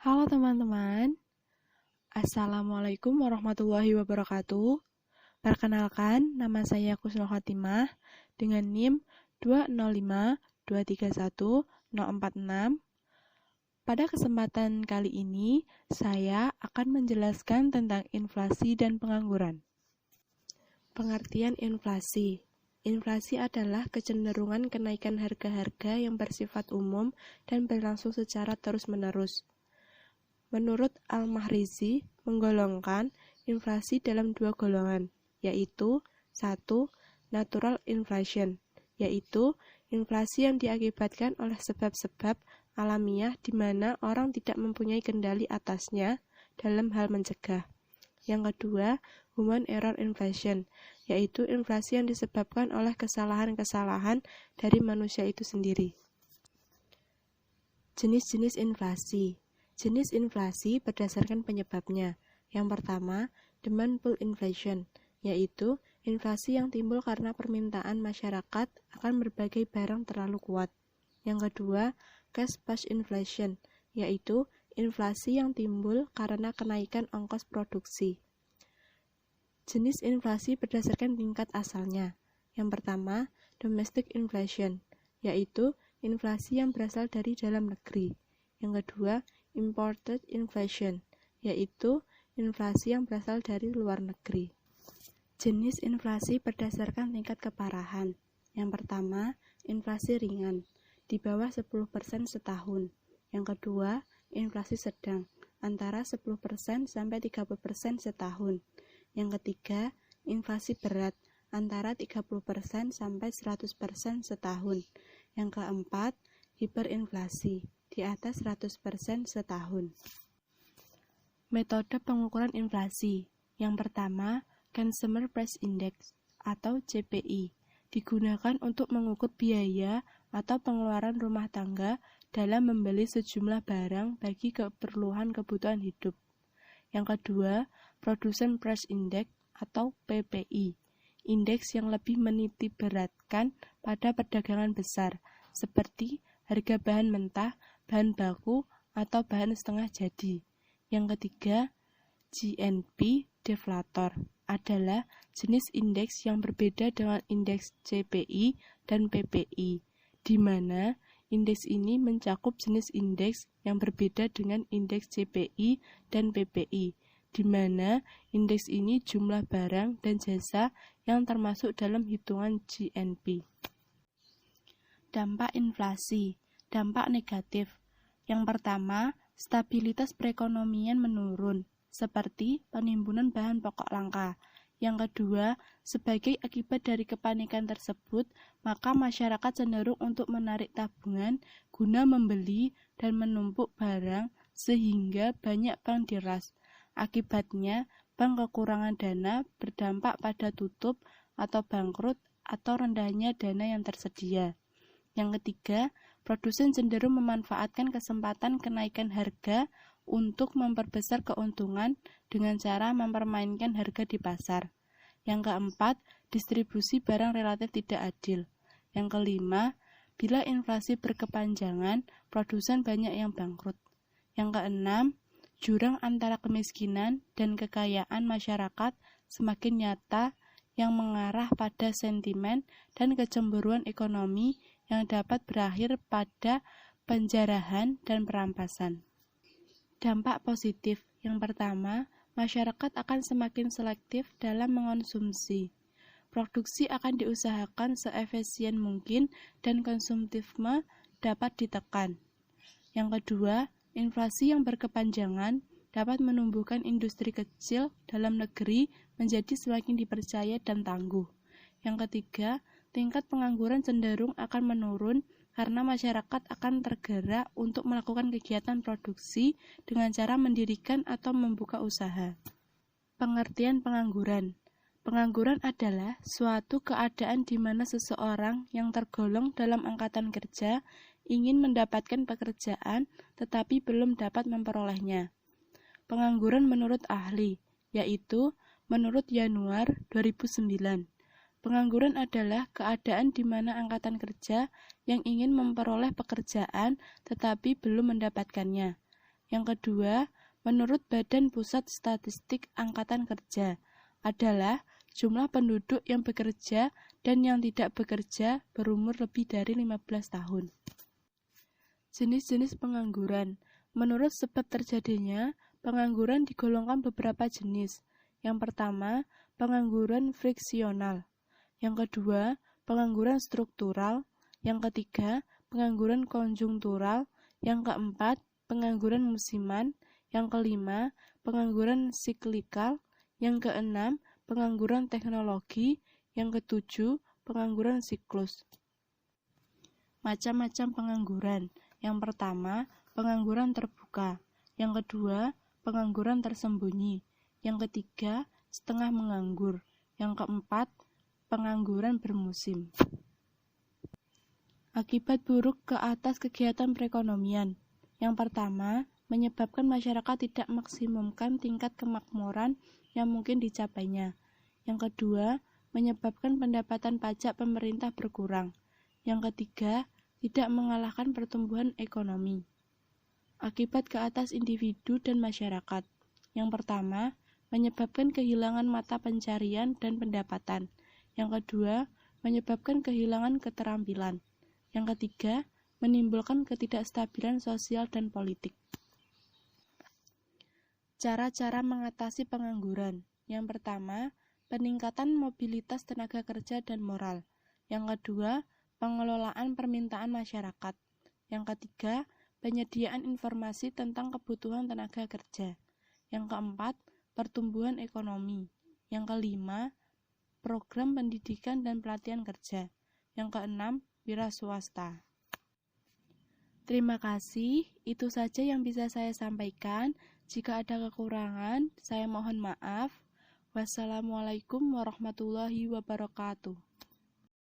Halo teman-teman, Assalamualaikum warahmatullahi wabarakatuh. Perkenalkan, nama saya Kusnul Khotimah dengan NIM 205231046. Pada kesempatan kali ini, saya akan menjelaskan tentang inflasi dan pengangguran. Pengertian inflasi. Inflasi adalah kecenderungan kenaikan harga-harga yang bersifat umum dan berlangsung secara terus-menerus. Menurut Al-Mahrizi, menggolongkan inflasi dalam dua golongan, yaitu 1. Natural inflation, yaitu inflasi yang diakibatkan oleh sebab-sebab alamiah di mana orang tidak mempunyai kendali atasnya dalam hal mencegah. Yang kedua, human error inflation, yaitu inflasi yang disebabkan oleh kesalahan-kesalahan dari manusia itu sendiri. Jenis-jenis inflasi. Jenis inflasi berdasarkan penyebabnya. Yang pertama, demand pull inflation, yaitu inflasi yang timbul karena permintaan masyarakat akan berbagai barang terlalu kuat. Yang kedua, cash push inflation, yaitu inflasi yang timbul karena kenaikan ongkos produksi. Jenis inflasi berdasarkan tingkat asalnya. Yang pertama, domestic inflation, yaitu inflasi yang berasal dari dalam negeri. Yang kedua, imported inflation, yaitu inflasi yang berasal dari luar negeri. Jenis inflasi berdasarkan tingkat keparahan. Yang pertama, inflasi ringan, di bawah 10% setahun. Yang kedua, inflasi sedang, antara 10% sampai 30% setahun. Yang ketiga, inflasi berat, antara 30% sampai 100% setahun. Yang keempat, hiperinflasi, di atas 100% setahun. Metode pengukuran inflasi. Yang pertama, Consumer Price Index atau CPI, digunakan untuk mengukur biaya atau pengeluaran rumah tangga dalam membeli sejumlah barang bagi keperluan kebutuhan hidup. Yang kedua, Producer Price Index atau PPI, indeks yang lebih menitiberatkan pada perdagangan besar, seperti harga bahan mentah, bahan baku, atau bahan setengah jadi. Yang ketiga, GNP deflator adalah jenis indeks yang berbeda dengan indeks CPI dan PPI, di mana indeks ini mencakup jenis indeks yang berbeda dengan indeks CPI dan PPI, di mana indeks ini jumlah barang dan jasa yang termasuk dalam hitungan GNP. Dampak inflasi. Dampak negatif. Yang pertama, stabilitas perekonomian menurun, seperti penimbunan bahan pokok langka. Yang kedua, sebagai akibat dari kepanikan tersebut, maka masyarakat cenderung untuk menarik tabungan guna membeli dan menumpuk barang sehingga banyak bank diras. Akibatnya, bank kekurangan dana berdampak pada tutup atau bangkrut atau rendahnya dana yang tersedia. Yang ketiga, produsen cenderung memanfaatkan kesempatan kenaikan harga untuk memperbesar keuntungan dengan cara mempermainkan harga di pasar. Yang keempat, distribusi barang relatif tidak adil. Yang kelima, bila inflasi berkepanjangan, produsen banyak yang bangkrut. Yang keenam, jurang antara kemiskinan dan kekayaan masyarakat semakin nyata yang mengarah pada sentimen dan kecemburuan ekonomi yang dapat berakhir pada penjarahan dan perampasan. Dampak positif. Yang pertama, masyarakat akan semakin selektif dalam mengonsumsi. Produksi akan diusahakan seefisien mungkin dan konsumtifme dapat ditekan. Yang kedua, inflasi yang berkepanjangan dapat menumbuhkan industri kecil dalam negeri menjadi semakin dipercaya dan tangguh. Yang ketiga, tingkat pengangguran cenderung akan menurun karena masyarakat akan tergerak untuk melakukan kegiatan produksi dengan cara mendirikan atau membuka usaha. Pengertian pengangguran. Pengangguran adalah suatu keadaan di mana seseorang yang tergolong dalam angkatan kerja ingin mendapatkan pekerjaan tetapi belum dapat memperolehnya. Pengangguran menurut ahli, yaitu menurut Yanuar 2009. Pengangguran adalah keadaan di mana angkatan kerja yang ingin memperoleh pekerjaan tetapi belum mendapatkannya. Yang kedua, menurut Badan Pusat Statistik Angkatan Kerja, adalah jumlah penduduk yang bekerja dan yang tidak bekerja berumur lebih dari 15 tahun. Jenis-jenis pengangguran. Menurut sebab terjadinya, pengangguran digolongkan beberapa jenis. Yang pertama, pengangguran friksional. Yang kedua, pengangguran struktural. Yang ketiga, pengangguran konjungtural. Yang keempat, pengangguran musiman. Yang kelima, pengangguran siklikal. Yang keenam, pengangguran teknologi. Yang ketujuh, pengangguran siklus. Macam-macam pengangguran. Yang pertama, pengangguran terbuka. Yang kedua, pengangguran tersembunyi. Yang ketiga, setengah menganggur. Yang keempat, pengangguran bermusim. Akibat buruk ke atas kegiatan perekonomian. Yang pertama, menyebabkan masyarakat tidak maksimumkan tingkat kemakmuran yang mungkin dicapainya. Yang kedua, menyebabkan pendapatan pajak pemerintah berkurang. Yang ketiga, tidak mengalahkan pertumbuhan ekonomi. Akibat ke atas individu dan masyarakat. Yang pertama, menyebabkan kehilangan mata pencarian dan pendapatan. Yang kedua, menyebabkan kehilangan keterampilan. Yang ketiga, menimbulkan ketidakstabilan sosial dan politik. Cara-cara mengatasi pengangguran. Yang pertama, peningkatan mobilitas tenaga kerja dan moral. Yang kedua, pengelolaan permintaan masyarakat. Yang ketiga, penyediaan informasi tentang kebutuhan tenaga kerja. Yang keempat, pertumbuhan ekonomi. Yang kelima, program pendidikan dan pelatihan kerja. Yang keenam, wira swasta. Terima kasih, itu saja yang bisa saya sampaikan. Jika ada kekurangan, saya mohon maaf. Wassalamualaikum warahmatullahi wabarakatuh.